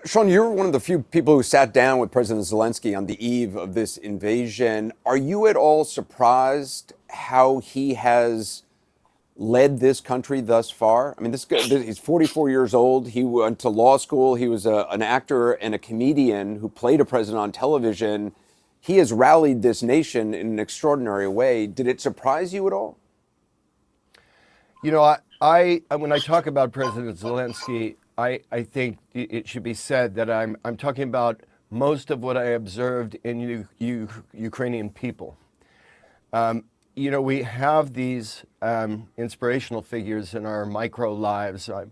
Sean, you're one of the few people who sat down with President Zelensky on the eve of this invasion. Are you at all surprised how he has led this country thus far? I mean, this guy, he's 44 years old. He went to law school. He was an actor and a comedian who played a president on television. He has rallied this nation in an extraordinary way. Did it surprise you at all? You know, I when I talk about President Zelensky, I think it should be said that I'm talking about most of what I observed in Ukrainian people. You know, we have these inspirational figures in our micro lives. I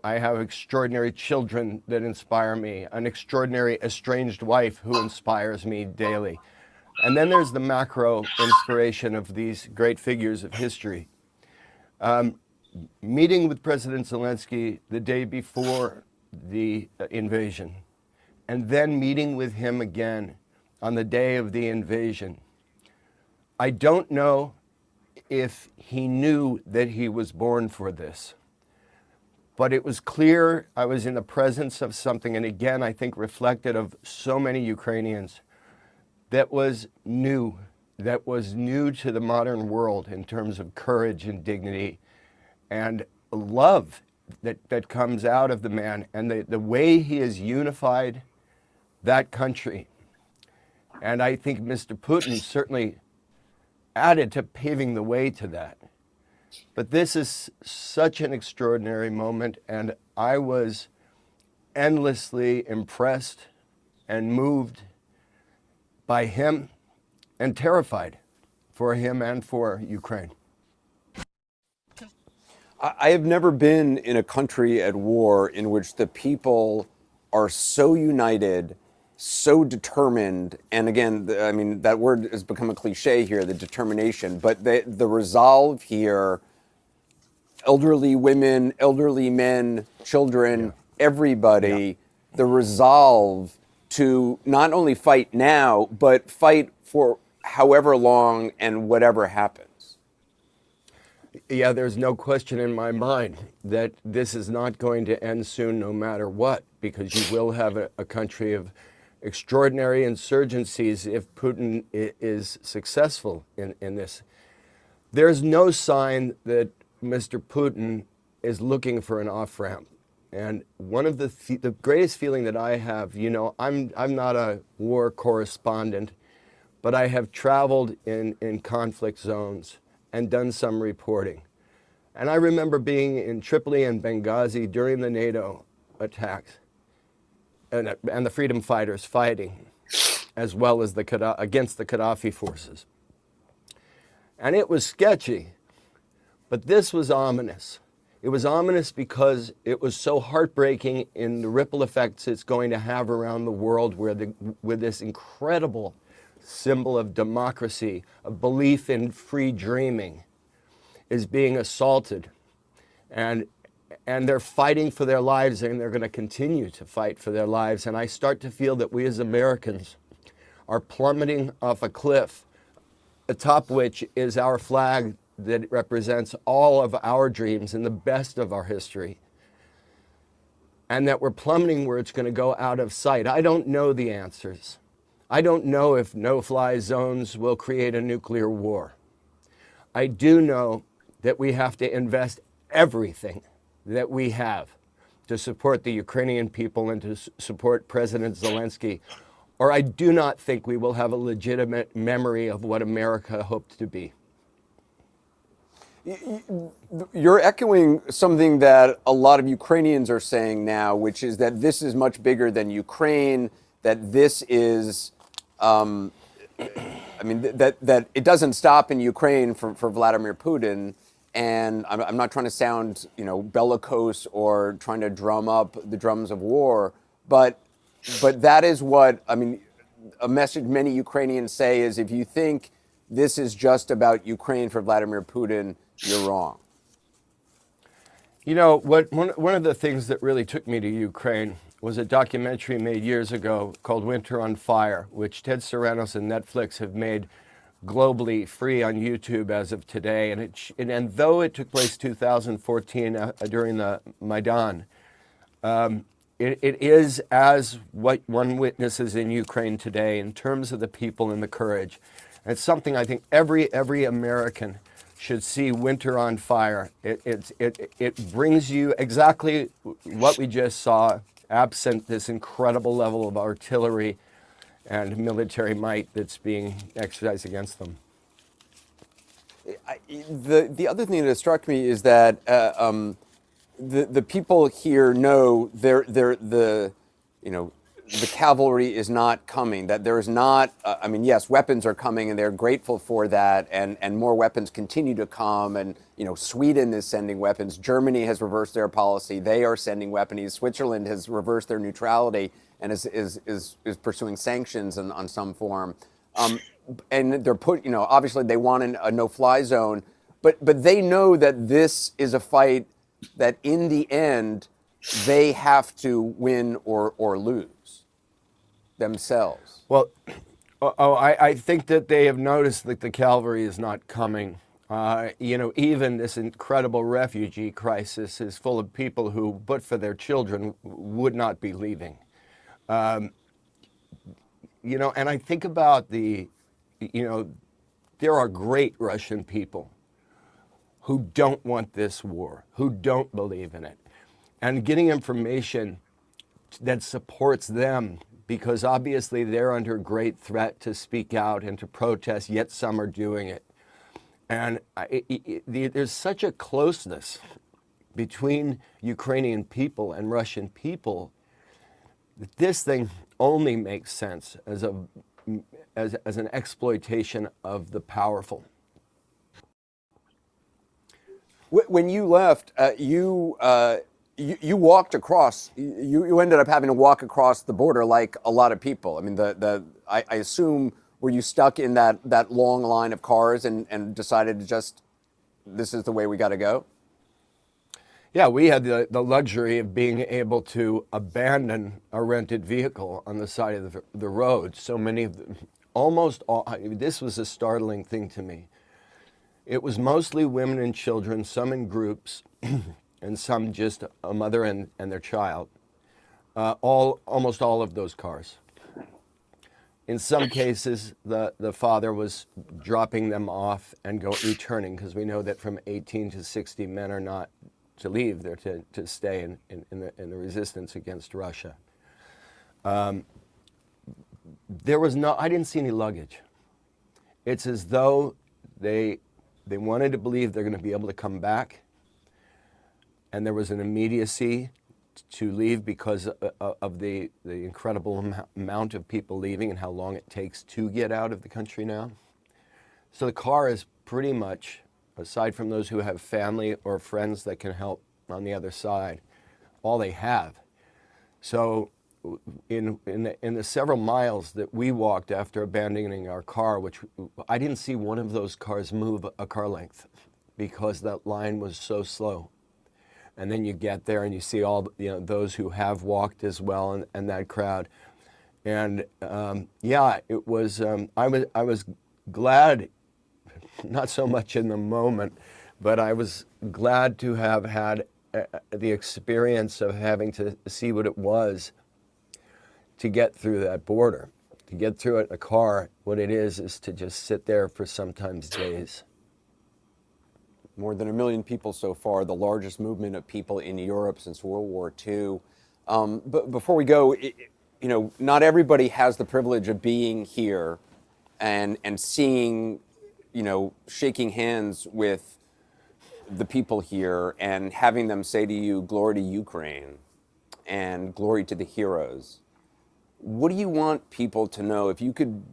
have extraordinary children that inspire me, an extraordinary estranged wife who inspires me daily. And then there's the macro inspiration of these great figures of history. Meeting with President Zelensky the day before the invasion, and then meeting with him again on the day of the invasion. I don't know if he knew that he was born for this, but it was clear I was in the presence of something, and again, I think reflected of so many Ukrainians, that was new to the modern world in terms of courage and dignity and love that comes out of the man, and the way he has unified that country. And I think Mr. Putin certainly added to paving the way to that. But this is such an extraordinary moment, and I was endlessly impressed and moved by him and terrified for him and for Ukraine. I have never been in a country at war in which the people are so united, so determined, and again, I mean, that word has become a cliche here, the determination, but the resolve here, elderly women, elderly men, children, everybody, the resolve to not only fight now, but fight for however long and whatever happens. Yeah, there's no question in my mind that this is not going to end soon no matter what, because you will have a country of extraordinary insurgencies if Putin is successful in this. There's no sign that Mr. Putin is looking for an off-ramp. And one of the greatest feeling that I have, you know, I'm not a war correspondent, but I have traveled in conflict zones and done some reporting. And I remember being in Tripoli and Benghazi during the NATO attacks and the freedom fighters fighting, as well as against the Gaddafi forces. And it was sketchy, but this was ominous. It was ominous because it was so heartbreaking in the ripple effects it's going to have around the world, with this incredible symbol of democracy, a belief in free dreaming, is being assaulted. And they're fighting for their lives, and they're going to continue to fight for their lives. And I start to feel that we as Americans are plummeting off a cliff, atop which is our flag that represents all of our dreams and the best of our history. And that we're plummeting where it's going to go out of sight. I don't know the answers. I don't know if no-fly zones will create a nuclear war. I do know that we have to invest everything that we have to support the Ukrainian people and to support President Zelensky, or I do not think we will have a legitimate memory of what America hoped to be. You're echoing something that a lot of Ukrainians are saying now, which is that this is much bigger than Ukraine, that this is I mean, that it doesn't stop in Ukraine for Vladimir Putin. And I'm not trying to sound, you know, bellicose or trying to drum up the drums of war, but that is what, I mean, a message many Ukrainians say is, if you think this is just about Ukraine for Vladimir Putin, you're wrong. You know, one of the things that really took me to Ukraine was a documentary made years ago called Winter on Fire, which Ted Sarandos and Netflix have made globally free on YouTube as of today. And though it took place 2014 during the Maidan, it is as what one witnesses in Ukraine today in terms of the people and the courage. And it's something I think every American should see Winter on Fire. It brings you exactly what we just saw, absent this incredible level of artillery and military might that's being exercised against them. The other thing that struck me is that the people here know the cavalry is not coming, that there is not, I mean, yes, weapons are coming and they're grateful for that, and more weapons continue to come, and, Sweden is sending weapons, Germany has reversed their policy, they are sending weapons, Switzerland has reversed their neutrality and is pursuing sanctions on some form. And they're obviously they want a no-fly zone, but they know that this is a fight that in the end they have to win or lose themselves. Well, I think that they have noticed that the cavalry is not coming. Even this incredible refugee crisis is full of people who, but for their children, would not be leaving. And I think about there are great Russian people who don't want this war, who don't believe in it. And getting information that supports them, because obviously they're under great threat to speak out and to protest, yet some are doing it. And there's such a closeness between Ukrainian people and Russian people that this thing only makes sense as an exploitation of the powerful. When you left, you walked across. You ended up having to walk across the border like a lot of people. I mean, I assume, were you stuck in that long line of cars and decided to just, this is the way we got to go? Yeah, we had the luxury of being able to abandon a rented vehicle on the side of the road. So many of them, almost all, this was a startling thing to me. It was mostly women and children, some in groups, and some just a mother and their child. Almost all of those cars. In some cases, the father was dropping them off and returning, because we know that from 18 to 60 men are not to leave, they're to stay in the resistance against Russia. I didn't see any luggage. It's as though they wanted to believe they're going to be able to come back, and there was an immediacy to leave because of the incredible amount of people leaving and how long it takes to get out of the country now. So the car is pretty much, aside from those who have family or friends that can help on the other side, all they have. So in the several miles that we walked after abandoning our car, which I didn't see one of those cars move a car length because that line was so slow. And then you get there and you see all those who have walked as well, and that crowd. And it was. I was glad, not so much in the moment, but I was glad to have had the experience of having to see what it was to get through that border, to get through it in a car. What it is to just sit there for sometimes days. More than 1 million people so far, the largest movement of people in Europe since World War II. But before we go, not everybody has the privilege of being here and seeing, shaking hands with the people here and having them say to you, "Glory to Ukraine," and "Glory to the heroes." What do you want people to know? If you could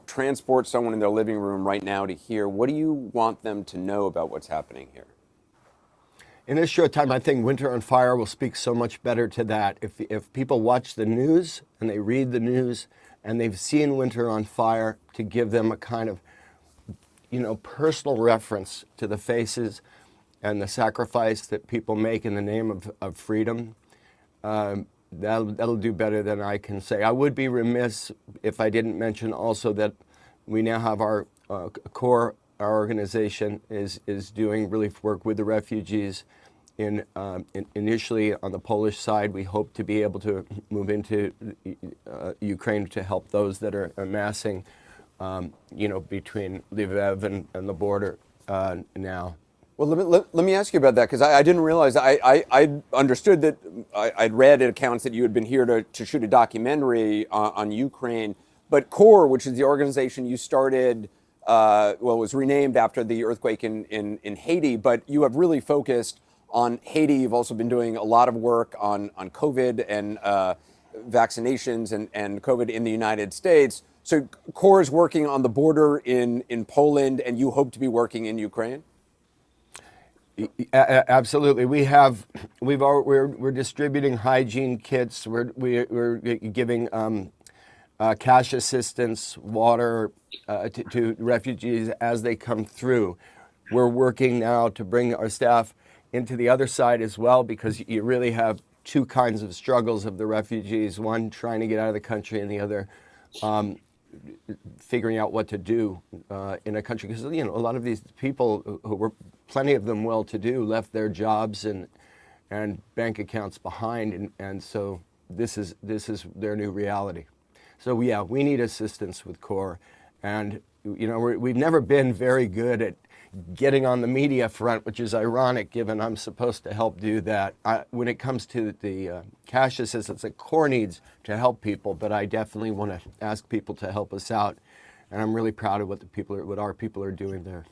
transport someone in their living room right now to here, what do you want them to know about what's happening here? In this short time, I think Winter on Fire will speak so much better to that. If people watch the news and they read the news and they've seen Winter on Fire, to give them a kind of, personal reference to the faces and the sacrifice that people make in the name of freedom, that'll do better than I can say. I would be remiss if I didn't mention also that we now have our core, our organization is doing relief work with the refugees initially on the Polish side. We hope to be able to move into Ukraine to help those that are amassing, between Lviv and the border now. Well, let me ask you about that, because I didn't realize, I understood that, I'd read accounts that you had been here to shoot a documentary on Ukraine, but CORE, which is the organization you started, was renamed after the earthquake in Haiti, but you have really focused on Haiti. You've also been doing a lot of work on COVID and vaccinations and COVID in the United States. So CORE is working on the border in Poland, and you hope to be working in Ukraine? Absolutely. We're distributing hygiene kits. We're giving cash assistance, water to refugees as they come through. We're working now to bring our staff into the other side as well, because you really have two kinds of struggles of the refugees: one trying to get out of the country, and the other figuring out what to do in a country, because a lot of these people, who were plenty of them well-to-do, left their jobs and bank accounts behind, and so this is their new reality. So yeah, we need assistance with CORE, and we've never been very good at getting on the media front, which is ironic given I'm supposed to help do that. When it comes to the cash assistance that CORE needs to help people, but I definitely want to ask people to help us out, and I'm really proud of what our people are doing there.